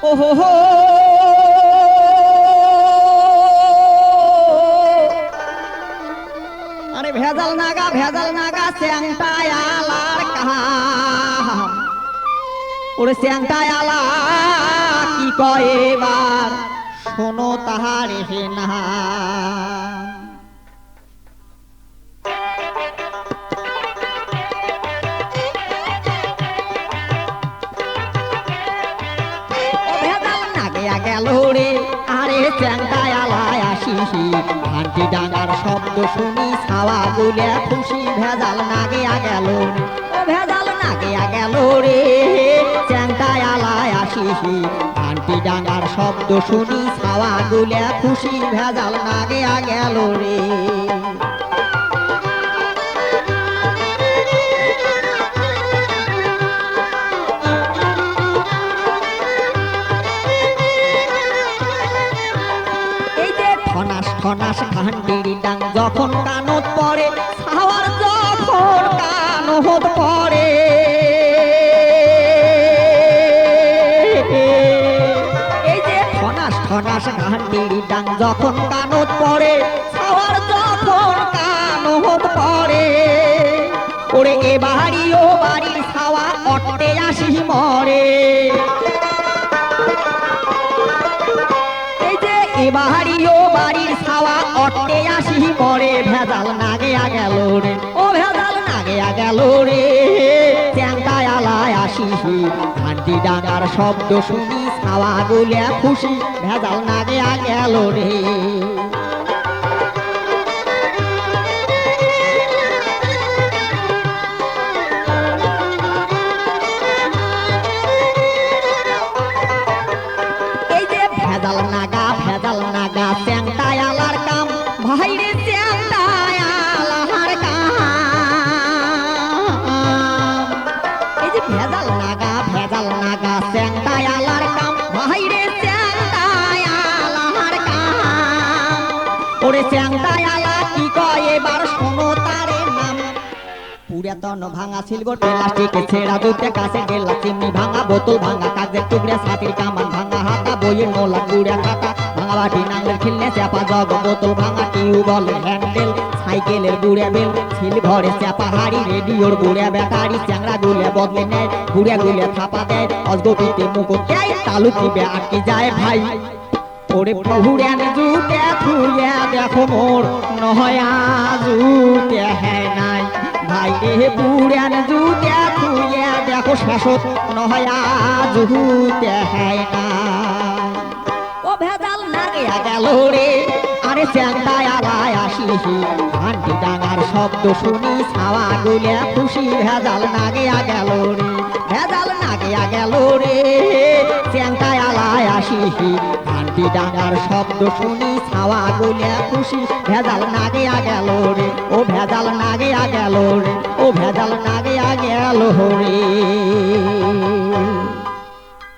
ওহো হো, আরে ভেজাল নাগা চ্যাংটায় আলার কাম। ওরে চ্যাংটায় আলা কি কয় এবার শোনো তাহার হে না। গেল রে আরে চ্যাংটায় আলায় আসিসি, ঘান্টি ডাঙার শব্দ শুনি ছাওয়া গুলে খুশি। ভেজাল নাগিয়া গেল রে, ও ভেজাল নাগিয়া গেল রে, চ্যাংটায় আলায় আসিসি, ঘান্টি ডাঙার শব্দ শুনি ছাওয়া গুলে খুশি। ভেজাল নাগিয়া গেল রে। খনাস ঘান্টির ডাং যখন কানত পড়ে, ছাওয়ার যখন কানত পড়ে, এই যে খনাস ঘান্টির ডাং যখন কানত পড়ে, ছাওয়ার যখন কানত পড়ে, ওরে এ বাড়ি ও বাড়ির ছাওয়া অট্টে আসি মরে। এ বাড়ি ও বাড়ির ছাওয়া অট্টে আসি মরে। ভেজাল নাগিয়া গেল রে, ও ভেজাল নাগিয়া গেল রে, চ্যাংটায় আলায় আসিসি, ঘান্টি ডাঙার শব্দ শুনি ছাওয়া গুলে খুশি। ভেজাল নাগিয়া গেল রে। ভেজাল নাগা চ্যাংটায় আলার কাম, ভাইরে চ্যাংটায় আলার কাম। এই যে ভেজাল নাগা চ্যাংটায় আলার কাম, ভাইরে চ্যাংটায় আলার কাম। ওরে চ্যাংটায় আলা কি কয় এবার শোনো তারে নাম। পুরাতন ভাঙা সিলভার প্লাস্টিকে ছেঁড়া দুধে কাছে গেলা চিমনি ভাঙা বোতল ভাঙা কাগজের টুকরে ছাতির কামান ভাঙা হাতা বইয়ের নোলা কুড়া খাতা ভাঙা বাটি নাঙ্গলের খিলনে চাপা জগ বোতল ভাঙা টিউবওয়েলের হ্যান্ডেল সাইকেলের বুড়ে বেল সিলভারে চাপা হাড়ি রেডিওর বুড়ে ব্যাটারি চ্যাংড়া গুলে বদলে নেয় বুড়ে গুলে থাপা দেয় অজগটিতে মুকুট দেয় তালু টিপে আটকে যায় ভাই। ওরে বহুরেন জুতে থুইয়া দেখো মোর নহয়া জুতে হ্যাঁ নাই ভাই রে পুরান জুতে থুইয়া দেখো শাসক নহয়া জুতে হ্যাঁ নাই। ও ভেজাল নাগিয়া গেল রে আরে চ্যাংটায় আলায় আসিসি, ঘান্টি ডাঙার শব্দ শুনি ছাওয়া গুলে খুশি। ভেজাল নাগিয়া গেল রে, ভেজাল নাগিয়া গেল রে, চ্যাংটায় আলায় আসিসি, ঘান্টি ডাঙার শব্দ শুনি ছাওয়া গুলে খুশি। ভেজাল নাগিয়া গেল রে, ও ভেজাল নাগিয়া গেল রে, ও ভেজাল নাগিয়া গেল রে।